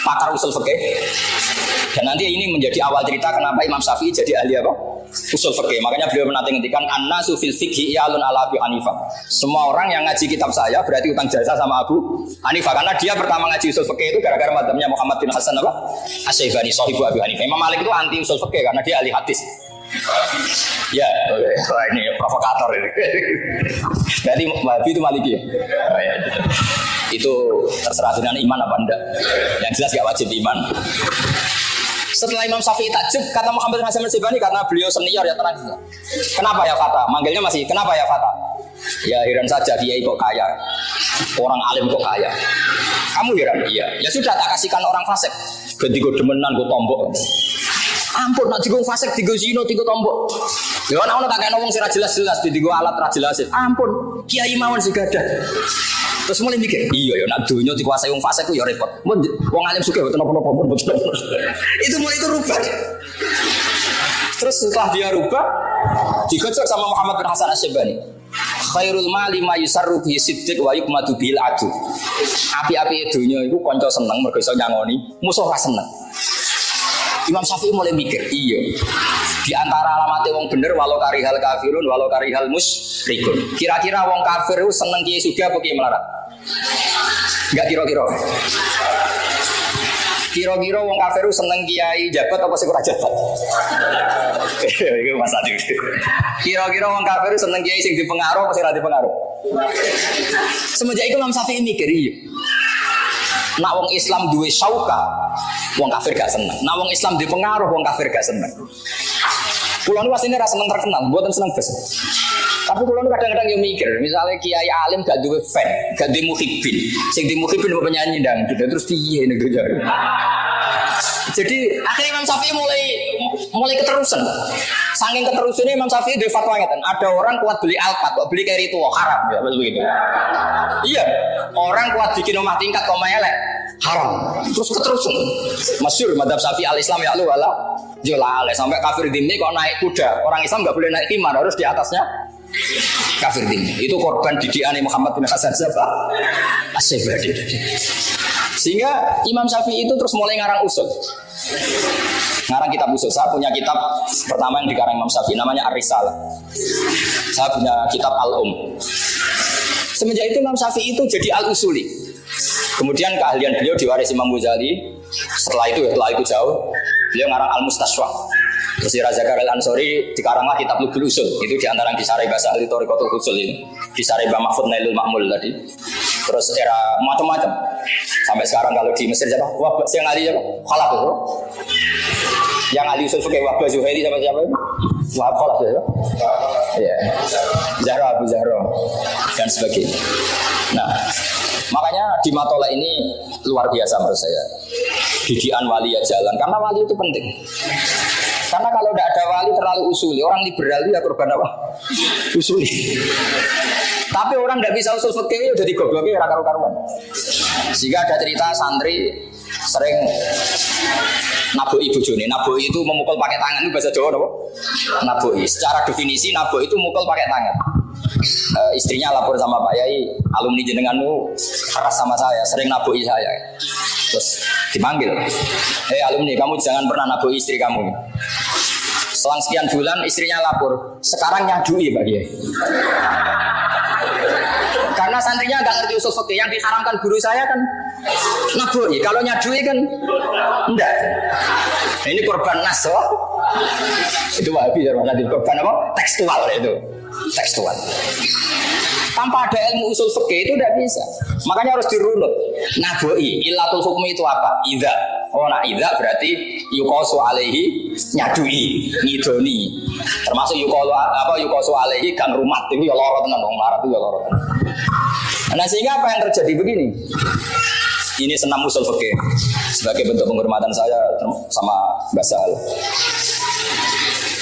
pakar usul fikih, dan nanti ini menjadi awal cerita kenapa Imam Syafi'i jadi ahli apa? Usul fikih. Makanya beliau menanti ngendikan annasu fil fikhi iyalun ala Abi Hanifah. Semua orang yang ngaji kitab saya berarti utang jasa sama Abu Hanifah, karena dia pertama ngaji usul fikih itu gara-gara madzhabnya Muhammad bin Hasan apa? Asy-Syaibani sahibu Abi Hanifah. Imam Malik itu anti usul fikih karena dia ahli hadis. Ya, ini provokator ini. Berarti Wahabi itu Maliki ya? Oh, ya gitu. Itu terserah dengan iman apa enggak. Yang jelas gak wajib iman. Setelah Imam Syafi'i takjub, kata Muhammad bin Hasan Asy-Syaibani, karena beliau senior ya tenang. Kenapa ya Fata? Manggilnya masih, kenapa ya Fata? Ya heran saja, dia kok kaya. Orang alim kok kaya. Kamu heran? Iya. Ya sudah, tak kasihkan orang fasik. Ganti gue demenan, gue tombok. Ampun, nak digo fasik, digo zino, digo tombok. Ya ana tak kene wong sing ra jelas-jelas, digo alat ra jelas. Ampun, kiai mawon sing gadah. Terus mulai mikir, iya ya nak donya dikuasai wong fasik ku ya repot. Wong alim sugih mboten napa-napa mboten. Itu mulai itu rubah. Terus setelah dia rubah, digojok sama Muhammad bin Hasan Asy-Syaibani. Khairul mali ma yusarru bi siddiq wa yukmadu bil adu. Api-api dunya iku kanca seneng mergo iso nyangoni, musuh ora seneng. Imam Syafi'i mulai mikir, iya. Di antara alamatnya wong bener walau karihal kafirun walau karihal musyrikun. Kira-kira wong kafir itu seneng kiai sugih apa kiai melarat? Enggak kira-kira. Kira-kira wong kafir itu seneng kiai jabat apa sing ora jabat? Iku Mas Adi. Kira-kira wong kafir itu seneng kiai sing dipengaruh apa sing ora dipengaruh? Semenjak itu Imam Syafi'i mikir, iya. Nak wong Islam duwe syauka, wong kafir gak seneng. Nak wong Islam dipengaruh, wong kafir gak seneng. Kulo nu asline ra seneng terkenal, mboten seneng bes. Tapi kulo nu kadang-kadang yo mikir, misalnya kiai alim gak duwe fan, gak duwe muhibin. Sing di muhibin kok penyanyi dangdut, terus piye nek jare. Jadi akhirnya Imam Syafi'i mulai keterusan. Saking keterusannya Imam Syafi'i di fatwa ngeten, ada orang kuat beli Alphard, kok beli kayak itu haram ya begitu. Iya, orang kuat bikin rumah tingkat kok elek haram. Terus keterusan. Masyhur madzhab Syafi'i al-Islam ya lu wala jalale sampai kafir dhimmi kok naik kuda. Orang Islam enggak boleh naik timar, harus di atasnya kafir dhimmi. Itu korban didikan Muhammad bin Hasan siapa? As-Syafi'i. Sehingga Imam Syafi'i itu terus mulai ngarang usul. Ngarang kitab usul. Saya punya kitab pertama yang dikarang Imam Syafi'i namanya Ar-Risalah. Saya punya kitab Al-Um. Semenjak itu Imam Syafi'i itu jadi Al-Usuli. Kemudian keahlian beliau diwarisi Imam Ghazali. Setelah itu jauh, beliau ngarang Al-Mustashfa. Terus Raza Karel Ansori dikaranglah kitab Lubul Usul. Itu diantara yang disarai bahasa ahli Thariqatul Usul ini. Disarai Mbah Mahfud Nailul Ma'mul tadi. Terus era macam-macam. Sampai sekarang kalau di Mesir siapa? Wah, yang ahli siapa? Khalaf itu. Yang ahli usul fikih Wahbah Zuhairi sama siapa? Wahab Khalaf itu. Iya. Zahra Abu Zahra dan sebagainya. Nah, makanya di Matola ini luar biasa menurut saya. Didikan wali ya jalan, karena wali itu penting. Karena kalau tidak ada wali terlalu usuli, orang liberal itu ya korban apa? Usuli. Tapi orang tidak bisa usul fikih udah digobloki ora karu-karuan. Sehingga ada cerita santri sering naboi bojone. Naboi itu memukul pakai tangan, itu bahasa Jawa apa? Naboi. Secara definisi naboi itu mukul pakai tangan. Istrinya lapor sama Pak Yai, alumni jenenganmu keras sama saya, sering naboi saya. Terus dipanggil, hei alumni, kamu jangan pernah naboi istri kamu. Selang sekian bulan istrinya lapor, sekarang nyadui Pak Yai. Karena santrinya nggak ngerti usul fikih, yang diharamkan guru saya kan naboi. Kalau nyadui kan enggak. Nah, ini korban nas, oh. Itu wahabi ya, nanti korban apa? Tekstual itu, tekstual. Tanpa ada ilmu usul fikih itu tidak bisa. Makanya harus dirunut. Naboi, ilatul hukmi itu apa? Idza. Oh, nah idza berarti yuqasu alaihi nyadui, ngidoni. Termasuk yuqasu alaihi kan rumah itu ya lara tenan wong larat itu ya lara tenan. Nah, sehingga apa yang terjadi begini? Ini senam usul fikih sebagai bentuk penghormatan saya sama Mbak Sal.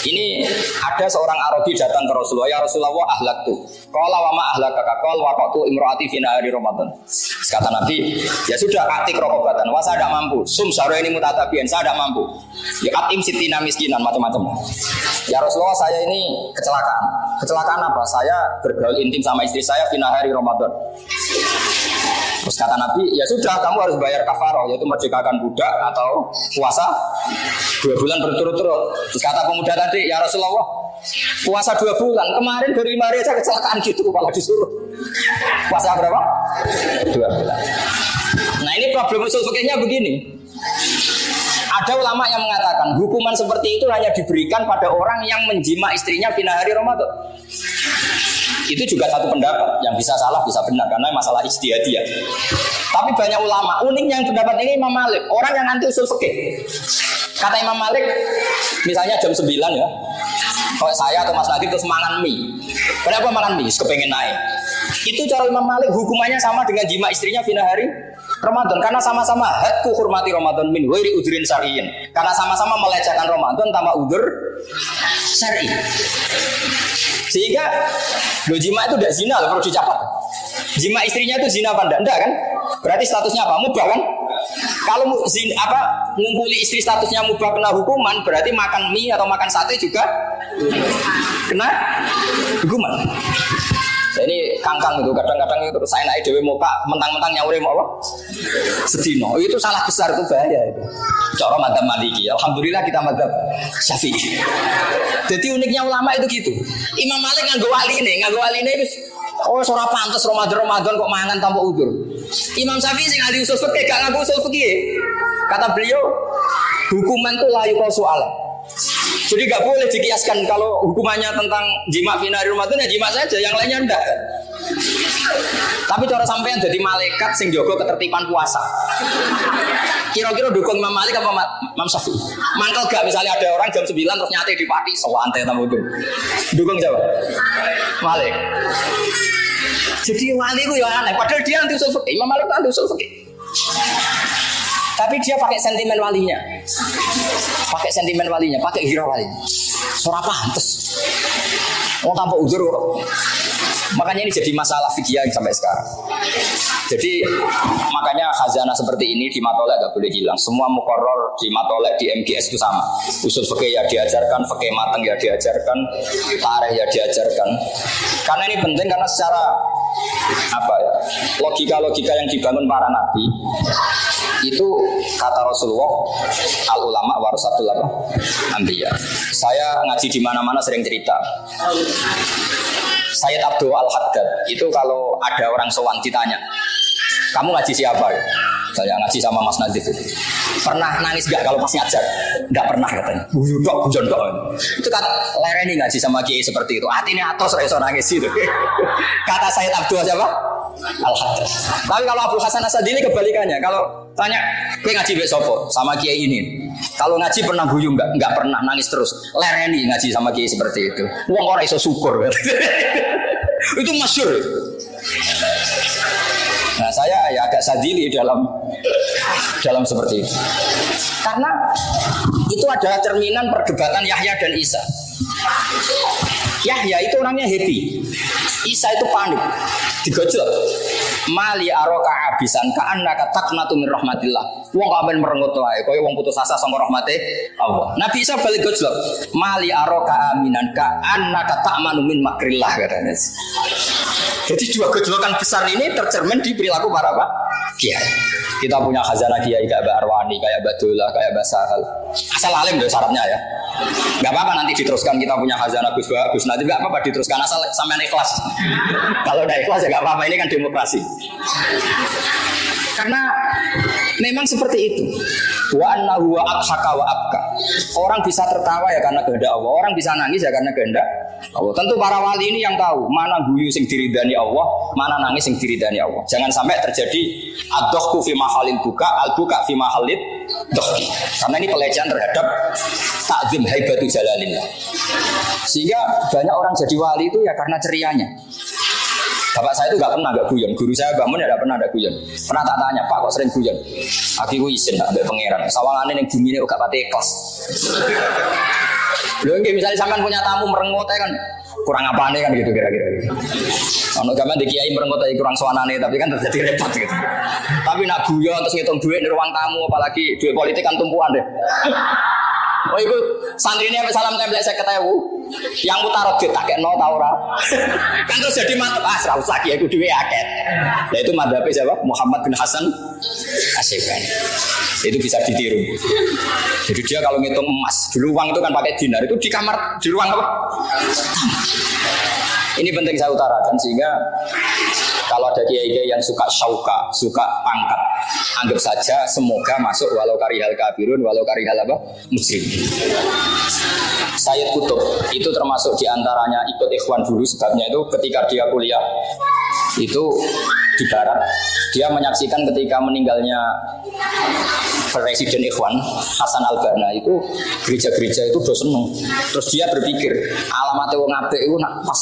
Ini ada seorang Arabi datang ke Rasulullah, ya Rasulullah ahlaktu. Qala wa ma ahlakaka qala waqatu imraati fi nahari Ramadan. Kata Nabi, ya sudah atik rokobatan, wah saya tidak mampu. Sum syahraini mutatabi'an, saya tidak mampu. Ya atim sitina miskinan macam-macam. Ya Rasulullah saya ini kecelakaan. Kecelakaan apa? Saya bergaul intim sama istri saya fi nahari Ramadan. Terus kata Nabi, ya sudah kamu harus bayar kafarah, yaitu merdekakan budak atau puasa 2 bulan berturut-turut. Terus kata pemuda tadi, ya Rasulullah, puasa 2 bulan, kemarin baru 5 hari aja kecelakaan gitu, malah disuruh puasa berapa? 2 bulan. Nah, ini problem usul fikihnya begini. Ada ulama yang mengatakan hukuman seperti itu hanya diberikan pada orang yang menjima istrinya di hari Ramadan. Itu juga satu pendapat yang bisa salah bisa benar karena masalah ijtihadiyah. Tapi banyak ulama, uniknya yang pendapat ini Imam Malik, orang yang anti usul fikih. Kata Imam Malik, misalnya jam 9 ya, kalau saya atau Mas Nadi terus makan mie. Kenapa makan mie? Kepengen naik. Itu cara Imam Malik hukumannya sama dengan jima istrinya di hari Ramadan, karena sama-sama hadku hormati Ramadan min ghairi udhrin syar'iyyin. Karena sama-sama melecehkan Ramadan tanpa udzur syar'i. Sehingga jima itu tidak zina loh, perlu dicatat. Jima istrinya itu zina apa enggak kan? Berarti statusnya apa? Mubah kan? Kalau ngumpuli istri statusnya mubah kena hukuman, berarti makan mie atau makan sate juga kena hukuman. Nah, ini kangkang itu kadang-kadang itu saya naik dewe muka mentang-mentang nyaure mau apa? Sedino. Itu salah besar, itu bahaya itu. Cara madzhab Maliki. Alhamdulillah kita madzhab Syafi'i. Jadi uniknya ulama itu gitu. Imam Malik nganggo waline wis ora pantes Ramadan kok mangan tanpa udzur. Imam Syafi'i sing ahli usul fikih gak ngaku usul fikih. Kata beliau, hukuman itu la yuqasu ala. Jadi nggak boleh dikiaskan kalau hukumannya tentang jima finari Ramadan ya jima saja, yang lainnya enggak. Tapi cara sampean jadi malaikat sing jaga ketertiban puasa. Kira-kira dukung Imam Malik apa Imam Syafi'i? Mangkel gak misalnya ada orang jam 9 terus nyate di pati sewante tamu itu. Dukung siapa? Malik. Jadi wali itu ya aneh, padahal dia anti usul fikih. Imam Malik anti usul fikih. Tapi dia pakai sentimen walinya, pakai hira walinya. Ora pantes. Tanpa uzur. Makanya ini jadi masalah fikih sampai sekarang. Jadi makanya khazanah seperti ini di matolek gak boleh hilang. Semua muqarrar di matolek di MGS itu sama. Usul fikih ya diajarkan, fikih mateng ya diajarkan, tarikh ya diajarkan. Karena ini penting karena secara logika-logika yang dibangun para nabi itu kata Rasulullah, al ulama warasatul anbiya. Saya ngaji di mana-mana sering cerita. Sayyid Abdul Al-Haddad itu kalau ada orang sowan ditanya, kamu ngaji siapa? Saya ngaji sama Mas Nadif. Pernah nangis gak kalau pas ngajar? Enggak pernah katanya. Bujon. Itu kata lereni ngaji sama kiai seperti itu. Hatinya atos iso nangis itu. Kata Sayyid Abdul siapa? Al-Haddad. Tapi kalau Abdul Hasan Asadili kebalikannya. Kalau tanya, gue ngaji besok sama kiai ini. Kalau ngaji pernah guyu enggak pernah nangis terus. Lereni ngaji sama kiai seperti itu. Wong ora iso syukur. Itu masyhur. Nah saya ya agak sadili dalam seperti itu. Karena itu adalah cerminan perdebatan Yahya dan Isa. Yahya itu orangnya happy, Isa itu panik, digojlok. Mali aroka abisan ka'annaka taqnatu min rahmatillah. Wong kamen merengut wae, kaya wong putus asa saka rahmate Allah. Nabi Isa balik gojlok. Mali aroka aminan ka'annaka ta'manu min makrillah katanya. Jadi dua gojlokan besar ini tercermin di perilaku para kiai. Kita punya khazanah kiai kayak Mbak Arwani, kayak Mbak Dola, kayak Mbak Sahal. Asal alim deh syaratnya ya. Gak apa-apa nanti diteruskan kita punya khazanah Gus Bagus. Nanti gak apa-apa diteruskan asal sampean ikhlas. Kalau udah ikhlas ya gak apa-apa, ini kan demokrasi. Karena memang seperti itu. Wa annahu wa adhaka wa abka. Orang bisa tertawa ya karena kehendak Allah, orang bisa nangis ya karena kehendak Allah. Tentu para wali ini yang tahu mana guyu sing diridani Allah, mana nangis sing diridani Allah. Jangan sampai terjadi ad-dhahku fi mahalil buka, al-buka fi mahalil dhahki. Karena ini pelecehan terhadap ta'zim haibatu jalalillah. Sehingga banyak orang jadi wali itu ya karena cerianya. Bapak saya itu gak pernah gak guyon. Guru saya bangun ya gak pernah ada guyon. Pernah tak tanya, Pak kok sering guyon? Aku izin gak ambil pangeran. Sawangannya yang bumi ini gak pati ikhlas. Loh misalnya sampean punya tamu merengut kan kurang apane kan gitu kira-kira. Ono zaman di kiai merengut kurang suanane tapi kan terjadi repot gitu. Tapi nak guyon terus ngitung duit di ruang tamu apalagi duit politik kan tumpuan deh. Oh itu santri ini salam template saya ketahui. Yang mutarot tak kayak no tau ora. Kan terus jadi mantep serau lagi aku duwe akeh. Nah itu madhabe siapa? Muhammad bin Hasan Asy'ari. Itu bisa ditiru. Jadi dia kalau ngitung emas, dulu uang itu kan pakai dinar, itu di kamar di ruang apa? Ini penting saya utarakan sehingga kalau ada kiai-kiai yang suka syauka, suka pangkat, anggap saja semoga masuk walau karihal kafirun, walau karihal apa? Muslim. Sayyid Qutb itu termasuk diantaranya ikut ikhwan dulu, sebabnya itu ketika dia kuliah itu di barat, dia menyaksikan ketika meninggalnya Presiden Ikhwan Hasan Al-Banna itu gereja-gereja itu udah seneng. Terus dia berpikir alamatnya wong apik itu nak pas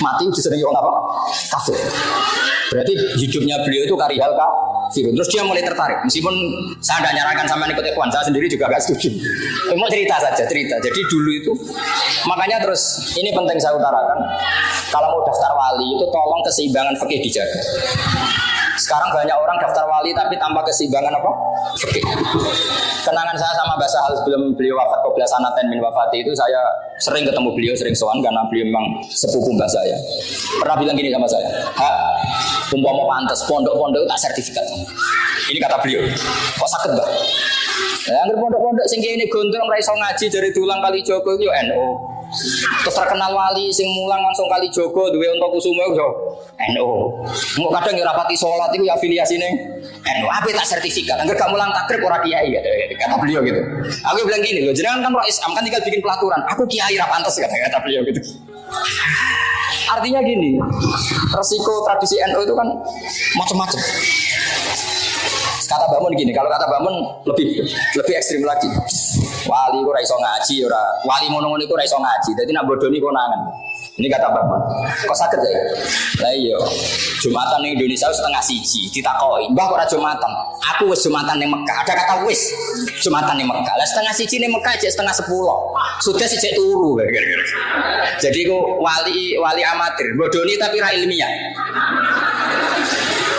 mati disenengi wong apa? Kafir. Berarti hidupnya beliau itu karihal kafir. Terus dia mulai tertarik. Meskipun saya tidak nyarankan sama ikut Ikhwan, saya sendiri juga agak setuju. Mau cerita saja, cerita. Jadi dulu itu makanya terus ini penting saya utarakan. Kalau mau daftar wali itu tolong keseimbangan fikih dijaga. Sekarang banyak orang daftar wali tapi tanpa keseimbangan apa? Fikih. Kenangan saya sama Mbah Sahal sebelum beliau wafat qabla sanaten min wafati itu, saya sering ketemu beliau, sering sowan karena beliau memang sepupu mbah saya. Pernah bilang gini sama saya, umpama pantes pondok-pondok tak sertifikat. Ini kata beliau. Kok sakit, Mbah? Ya, anggar pondok-pondok sing kene gondrong ra iso ngaji dari tulang kali Joko itu NU. Terus terkenal wali sing mulang langsung kali Joko duwe unta kusuma yo NU. Engko kadang yo rapati salat iku ya afiliasine NU. Apa tak sertifikat? Anggar gak mulang takrib ora kiai kata beliau gitu. Aku bilang gini loh, jenengan kan Rais Am kan tinggal bikin pelaturan. Aku kiai ra pantes kata beliau gitu. Artinya gini, resiko tradisi NU itu kan macam-macam. Kata Mbak Mun gini, kalau kata Mbak Mun lebih ekstrim lagi. Wali ku ra iso ngaji ora, wali ngono-ngono iku ra iso ngaji. Dadi nak bodoni konangan. Ini kata Mbak Mun. Kok saged ya? Lah iya. Jumatan ning Indonesia setengah siji ditakoki, "Mbah kok ora Jumatan?" Aku wis Jumatan ning Mekah. Ada kata wis Jumatan ning Mekah. Lah setengah siji ning Mekah aja setengah 10. Sudah sijek turu kira-kira. Jadi ku wali amatir, bodoni tapi ra ilmiah.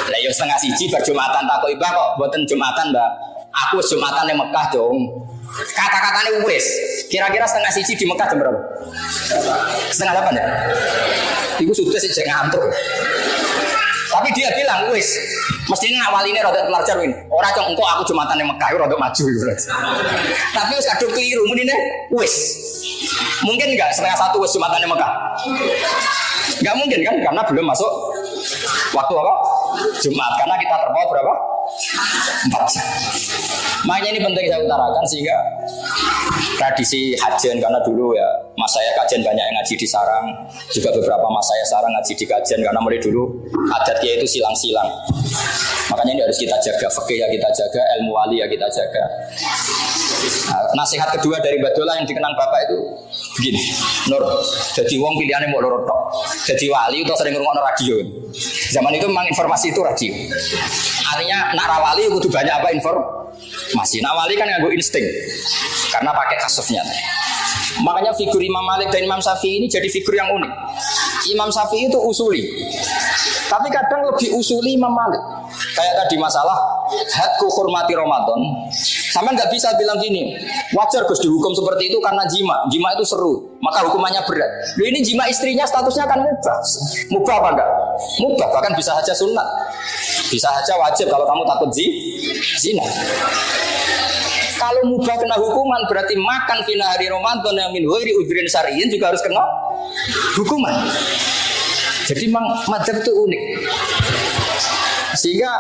Lah yo setengah siji bar Jumatan takoki, "Mbah kok mboten Jumatan, Mbah?" Aku wis Jumatan ning Mekah, Dong. Kata-katane wis. Kira-kira setengah siji di Mekah jam berapa? Setengah 8 ya? Iku sudah sejak ngantuk. Tapi dia bilang wis. Mestinya nak waline rada pelajar win. Ora cong engko aku Jumatan ning Mekah rada maju iku. Tapi wis kadung keliru munine wis. Mungkin enggak setengah 1 wis Jumatan ning Mekah? Enggak mungkin kan karena belum masuk waktu apa? Jumat, karena kita terpaut berapa? 4 jam. Makanya ini penting saya utarakan sehingga tradisi hajian, karena dulu ya mas saya kajian banyak yang ngaji di sarang, juga beberapa mas saya sarang ngaji di kajian karena mulai dulu adatnya itu silang-silang. Makanya ini harus kita jaga, fikih ya kita jaga, ilmu wali ya kita jaga. Nah, nasihat kedua dari Badola yang dikenang bapak itu begini, Nur, jadi wong pilihannya mau loro tok. Jadi wali itu sering ngurungin radio. Zaman itu memang informasi itu radio. Artinya nak rawali kudu banyak apa informasi. Nak wali kan nganggo insting karena pakai kasusnya. Makanya figur Imam Malik dan Imam Syafi'i ini jadi figur yang unik. Imam Syafi'i itu usuli, tapi kadang lebih usuli Imam Malik. Kayak tadi masalah hadku hormati Ramadan. Sampai nggak bisa bilang gini, wajar Gus dihukum seperti itu karena jima itu seru, maka hukumannya berat. Loh, ini jima istrinya statusnya kan mubah apa enggak? Mubah, bahkan bisa saja sunat, bisa saja wajib kalau kamu takut zina. Kalau mubah kena hukuman berarti makan fina hari Ramadan yang min ghairi udhrin syar'iyyin juga harus kena hukuman. Jadi memang madzhab itu unik. Sehingga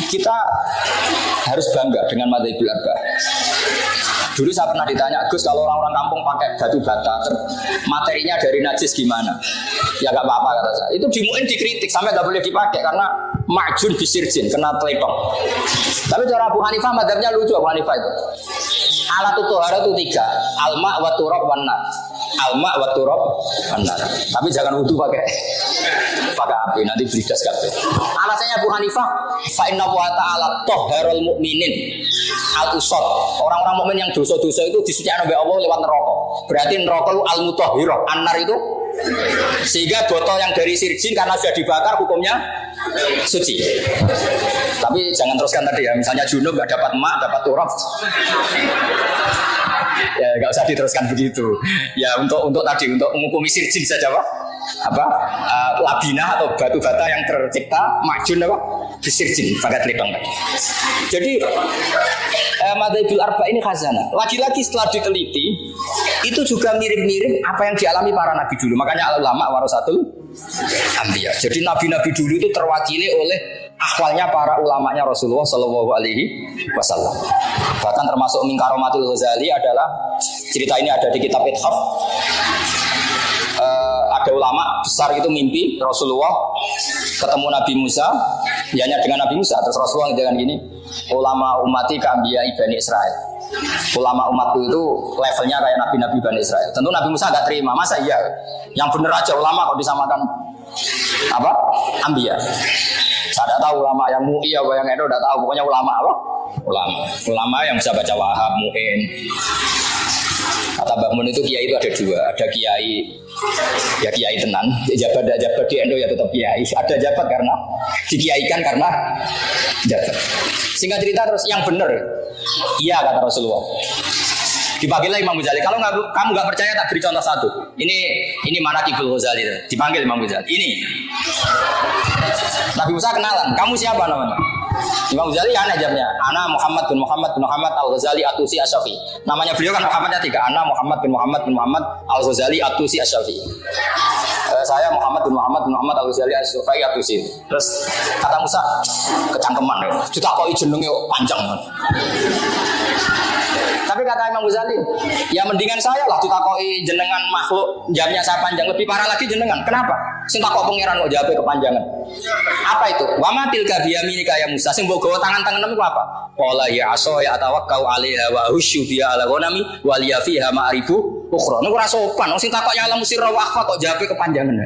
kita harus bangga dengan madzhabul arba'ah. Dulu saya pernah ditanya, Gus kalau orang-orang kampung pakai batu bata, materinya dari najis gimana? Ya gak apa-apa kata saya. Itu di MUIN dikritik sampai gak boleh dipakai karena ma'jun bisirjin, kena telepon. Tapi cara Abu Hanifah madzhabnya lucu. Abu Hanifah itu alat tuhara itu 3, alma wa turab wan nar. Alma wa turab wan nar. Tapi jangan wudu pakai api, nanti beridas kabeh. Alasannya Abu Hanifah, fa inna wa ta'ala tahharul mu'minin al-usad. Orang-orang mukmin yang dosa-dosa itu disucikan oleh Allah lewat neraka. Berarti neraka itu al-mutahhirah, an-nar itu. Sehingga botol yang dari sirjin karena sudah dibakar hukumnya suci. Tapi jangan teruskan tadi ya, misalnya junub gak dapat emak, dapat turab. Ya gak usah diteruskan begitu. Ya untuk menghukumi sirjin saja Pak. Labina atau batu bata yang tercipta makjun apa? Disirjin, pakai telipang. Jadi madzhabul arba'ah ini khazanah. Lagi-lagi setelah diteliti itu juga mirip-mirip apa yang dialami para nabi dulu. Makanya ulama warasatul anbiya. Jadi nabi-nabi dulu itu terwakili oleh akhwalnya para ulamanya Rasulullah Shallallahu Alaihi Wasallam. Bahkan termasuk min karomatul Ghazali adalah cerita ini ada di kitab Ithaf. Ada ulama besar itu mimpi Rasulullah ketemu Nabi Musa, hanya dengan Nabi Musa. Terus Rasulullah dengan gini, ulama umati ka'anbiya Bani Israel. Ulama umatku itu levelnya kayak nabi-nabi Bani Israel. Tentu Nabi Musa gak terima, masa iya? Yang bener aja ulama kalau disamakan apa? Anbiya. Saya tidak tahu ulama yang MUI apa yang itu, tidak tahu. Pokoknya ulama apa? Ulama yang bisa baca Wahab, Mu'in. Kata Mbah Mun itu kiai itu ada dua, ada kiai ya kiai tenan, jabat di Endo ya tetap kiai, ada jabat karena dikiaikan karena jabat. Singkat cerita terus yang benar, iya kata Rasulullah. Dipanggillah Imam Ghazali. Kalau kamu nggak percaya tak beri contoh satu. Ini Manaqibul Ghazali. Dipanggil Imam Ghazali. Ini Nabi Musa kenalan. Kamu siapa namanya? Imam Ghazali aneh jamnya. Ana Muhammad bin Muhammad bin Muhammad Al-Ghazali At-Tusi Asy-Syafi'i. Namanya beliau kan Muhammadnya 3. Ana Muhammad bin Muhammad bin Muhammad Al-Ghazali At-Tusi Asy-Syafi'i. Saya Muhammad bin Muhammad bin Muhammad Al-Ghazali Asy-Syafi'i At-Tusi. Terus kata Musa kecangkeman ya. Ditakoki jenenge panjang. Tapi kata Imam Ghazali, ya mendingan saya lah ditakoi jenengan makhluk jamnya saya panjang, lebih parah lagi jenengan. Kenapa? Sing takok pangeran kok jawabnya kepanjangan. Apa itu? Wa ma tilka biyaminika ya Musa. Sing mbok gawa tangan-tanganmu ku apa? Qala ya aso ya tawakkau 'alaiha wa husyu biha ala ghanami wal yafiha ma'ribu ukhra. Niku ora sopan. Wong sing takok ya alam sirra wa akhfa kok jawabnya kepanjangan.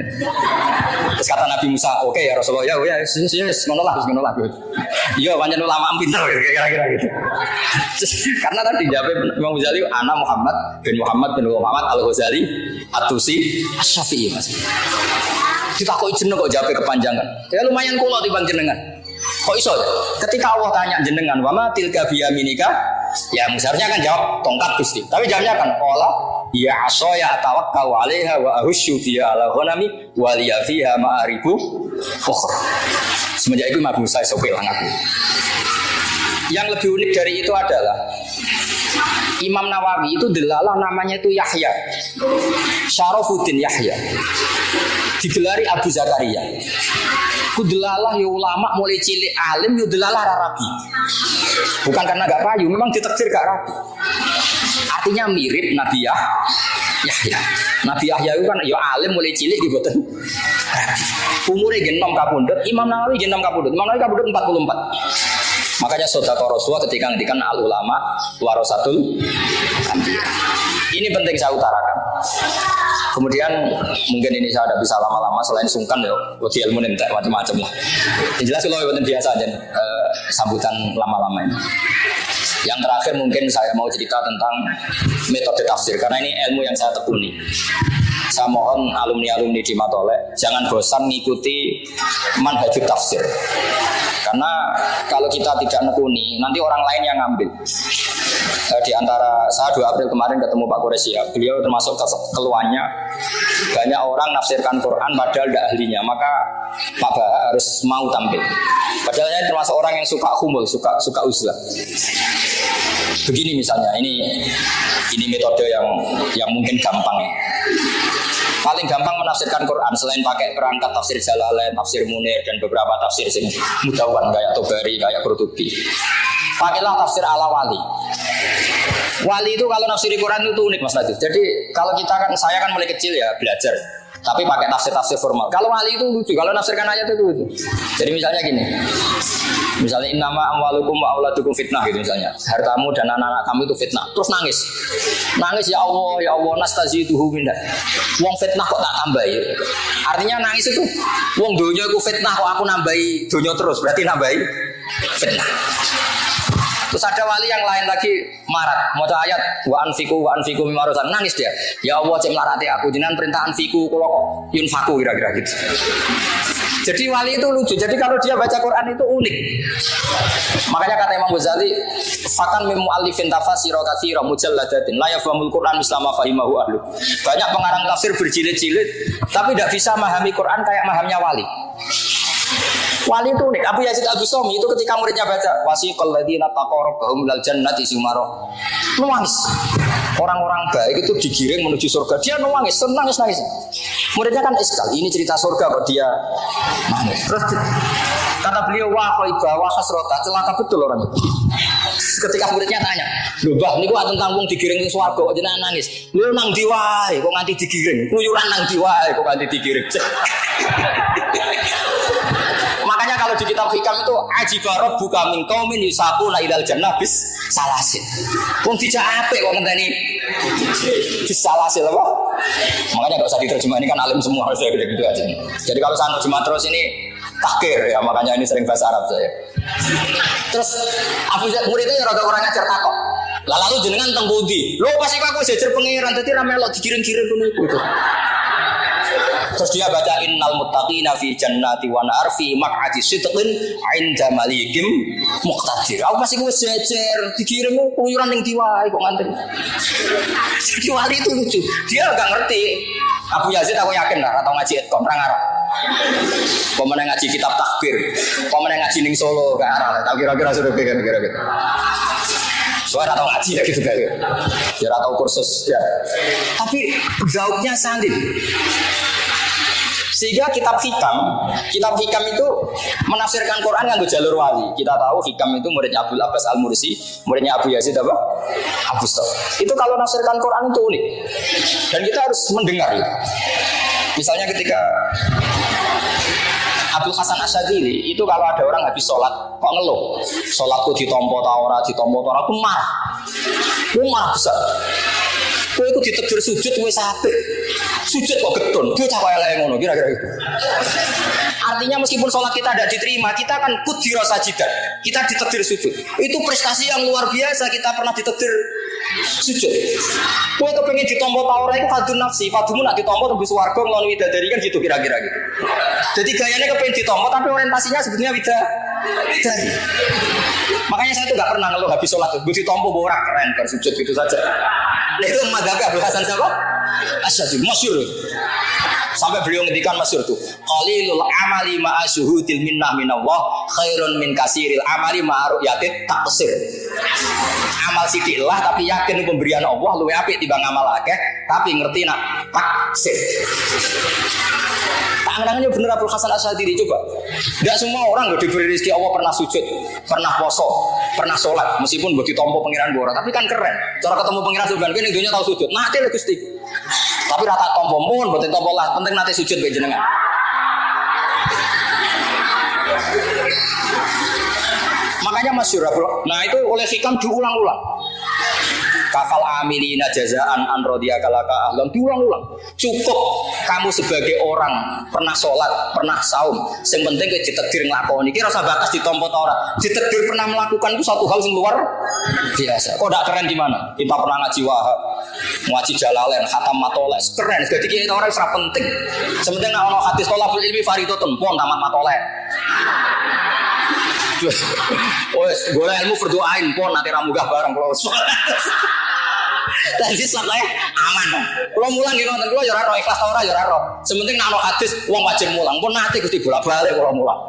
Terus kata Nabi Musa, "Oke ya Rasulullah, ya ngono lah. Iya, pancen ulama pinter kira-kira gitu." Karena tadi jawab Imam Ghazali, ana Muhammad bin Muhammad Al-Ghazali At-Tusi Asy-Syafi'i Mas. Ditakoki jeneng kok jawabnya kepanjangan. Ya lumayan kula timbang jenengan. Kok iso? Ketika Allah tanya jenengan, "Wa ma tilka biyaminika?" Ya seharusnya kan jawab tongkat Gusti. Tapi jawabnya kan qala ya asoya tawakkau 'alaiha wa ahusyu biha ala ghanami wa liya fiha ma'aribu ukhra. Semenjak itu Nabi Musa iso pelang aku. Yang lebih unik dari itu adalah Imam Nawawi itu delalah namanya itu Yahya, Syarafuddin Yahya, digelari Abu Zakaria. Ku delalah ya ulama mulai cilik alim ya delalah rabi. Bukan karena gak payu, memang ditakdir gak rabi. Artinya mirip Nabi Yahya. Nabi Yahya itu kan ya alim mulai cilik di boten. Umurnya genom kapundhut, Imam Nawawi genom kapundhut. Imam Nawawi kapundhut 44. Makanya saudara Rasulullah ketika ngendikan al ulama warasatul anbiya. Ini penting saya utarakan. Kemudian mungkin ini saya tidak bisa lama-lama selain sungkan ya, wedi ilmu entek macam-macam lah. Yang jelas kalau yang biasa aja sambutan lama-lama ini. Yang terakhir mungkin saya mau cerita tentang metode tafsir karena ini ilmu yang saya tekuni. Saya mohon alumni-alumni di Matolek jangan bosan mengikuti manhajut tafsir. Karena kalau kita tidak nekuni, nanti orang lain yang ngambil. Di antara saya 2 April kemarin ketemu Pak Quresia, beliau termasuk keluarnya banyak orang nafsirkan Quran padahal tidak ahlinya, maka Pak harus mau tampil. Padahal saya termasuk orang yang suka humul, suka uzlah. Begini misalnya, ini metode yang mungkin gampang ya. Paling gampang menafsirkan Quran selain pakai perangkat tafsir Jalalain, tafsir Munir dan beberapa tafsir sing mudawan kayak Tobari, kayak Qurtubi. Pakailah tafsir ala wali. Wali itu kalau nafsiri Quran itu unik Mas Nadif. Jadi kalau saya kan mulai kecil ya belajar. Tapi pakai tafsir formal. Kalau wali itu lucu, kalau nafsirkan ayat itu lucu. Jadi misalnya gini. Misalnya innama amwalukum wa auladukum fitnah gitu misalnya. Hartamu dan anak-anak kamu itu fitnah. Terus nangis. Nangis ya Allah nastaziduhu minna. Wong fitnah kok tak tambahi. Artinya nangis itu wong donya iku fitnah kok aku nambahi donya terus. Berarti nambahi fitnah. Terus ada wali yang lain lagi marat, mau ayat wa anfiku mimma razaqnakum, nangis dia. Ya Allah cek melarati aku jenengan perintah anfiku kula kok yunfaku kira-kira gitu. Jadi wali itu lucu. Jadi kalau dia baca Quran itu unik. Makanya kata Imam Ghazali, fakan min muallifin tafasira katsira mujalladatin la yafhamul Quran misla ma fahimahu ahlu. Banyak pengarang tafsir berjilid-jilid tapi tidak bisa memahami Quran kayak mahamnya wali. Wali itu unik. Abu Yazid Al-Bustami itu ketika muridnya baca wasiqal ladzina taqaw rabbahum ilal jannati zumara. Nangis. Orang-orang baik itu digiring menuju surga. Dia nangis, nangis. Muridnya kan iskal. Ini cerita surga kok dia nangis. Terus kata beliau wah qaibah wa hasrata, celaka betul orang itu. Ketika muridnya tanya, "Lho, Mbah, niku tentang wong digiring ning swarga kok jenengan nangis?" "Lho nang ndi wae kok nganti digiring? Kluyuran nang ndi wae kok nganti digiring?" Makanya kalau di kitab hikam itu ajibarab buka min qaumin yusaquna ilal jannah bis salasin. Wong dijak apik kok ngenteni bis salasin apa? Makanya enggak usah diterjemah, ini kan alim semua harus gitu aja. Jadi kalau saya terjemah terus ini takir ya, makanya ini sering bahasa Arab saya. Terus Abu Yazid muridnya rada orang ngajar takok. Lah lalu jenengan teng pundi? Lho pas iku aku jejer pangeran dadi ra melok dikiring-kiring ngono iku. Terus dia baca innal muttaqina fi jannati wa nar fi maq'adi sidqin 'inda malikim muqtadir. Aku pasti wis jejer dikirim keluyuran ning diwae kok nganten. Jadi wali itu lucu. Dia enggak ngerti. Abu Yazid aku yakin lah atau ngaji etkom ra ngarep. Pemene ngaji kitab takbir, pemene ngaji ning Solo gak arah. Tak kira-kira sudah kira-kira gitu. Soalnya atau ngaji ya gitu kan. Ya atau kursus ya. Tapi gauknya sandin. Sehingga kitab hikam itu menafsirkan Quran nganggo jalur wali. Kita tahu hikam itu muridnya Abdul Abbas Al-Mursi, muridnya Abu Yazid apa? Abu Stok. Itu kalau menafsirkan Quran itu unik. Dan kita harus mendengar ya. Misalnya ketika Abdul Hasan Asyadzili itu kalau ada orang habis sholat kok ngeluh, sholatku ditompo ta ora, aku marah. Aku marah besar. Kowe iku ditegur sujud wis apik. Sujud kok getun. Dia cah elek ngono kira-kira gitu. Artinya meskipun sholat kita tidak diterima, kita kan kudira sajidan. Kita ditegur sujud. Itu prestasi yang luar biasa, kita pernah ditegur sujud. Kowe kepengin ditompo ta ora iku kadun nafsi, padumu nak ditompo tembus warga ngloni widadari kan gitu kira-kira gitu. Jadi gayanya kepengin ditompo tapi orientasinya sebetulnya widadari. Makanya saya tuh gak pernah ngeluh habis sholat tuh, ditompo borak keren bersujud gitu saja. Nah itu madhab Abdul Hasan siapa? Asyadzili, masyhur. Sampai beliau ngendikan masyhur tuh, qalilul amali ma'a syuhudil minnah minallah khairun min kasiril amali ma'a ru'yatit taqsir. Amal sithik lah tapi yakin pemberian Allah luwih apik timbang amal akeh tapi ngerti nak taksir. Tangannya bener Abdul Hasan Asyadzili coba. Tidak semua orang loh diberi rezeki Allah pernah sujud, pernah poso, pernah sholat meskipun buat ditompo pengiran bora, tapi kan keren. Cara ketemu pengiran surga ini dunia tahu sujud. Nanti lah Gusti. Tapi rata tompo pun buat tompo lah, penting nanti sujud be jenengan. Makanya masyhur bro. Nah itu oleh hikam diulang-ulang. Kafal amilina jazaan an radhiyakalaka ahlan diulang-ulang. Cukup kamu sebagai orang pernah sholat, pernah saum, yang penting ke ditakdir nglakoni. Ki rasa bakas ditompo ta ora. Ditakdir pernah melakukan itu satu hal yang luar biasa. Kok ndak keren di mana? Kita pernah ngaji Wahab, ngaji Jalalain, khatam Matoles, keren. Jadi kita orang serap penting. Sementing nek ono hadis tolabul ilmi faridatun pun tamat Matoles. Wes, golek ilmu berdoain pun nanti ramugah bareng kalau sholat. Tadi selesai aman dong. Kalau mulang gitu nonton kalau juara roh ikhlas ora juara roh. Sementing nak hadis uang wajib mulang pun nanti Gusti bolak-balik kalau mulang.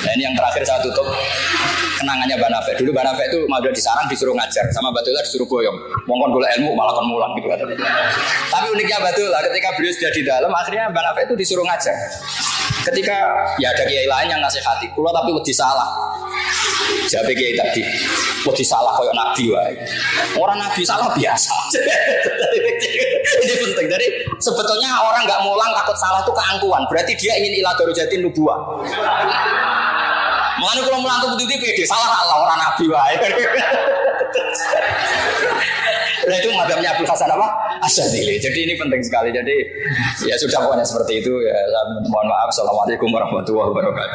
Nah ini yang terakhir saya tutup kenangannya Mbak Nafek. Dulu Mbak Nafek itu mau di sarang disuruh ngajar sama Batullah disuruh boyong. Mongkon golek ilmu malah kon mulang gitu kata. Tapi uniknya Batullah ketika beliau sudah di dalam akhirnya Mbak Nafek itu disuruh ngajar. Ketika ya ada kiai lain yang nasihati, kulo tapi wedi salah. Jawab kiai tadi, wedi salah kayak nabi wae. Orang nabi salah biasa. Ini penting. Jadi sebetulnya orang nggak mulang takut salah itu keangkuhan. Berarti dia ingin ila darujatin nubuwah. Makanya kalau mulang tuh putih pede salah Allah orang nabi wae. Nah itu madhabnya Abdul Hasan apa? Asyadzili. Jadi ini penting sekali. Jadi ya sudah pokoknya seperti itu ya. Mohon maaf. Assalamualaikum warahmatullahi wabarakatuh.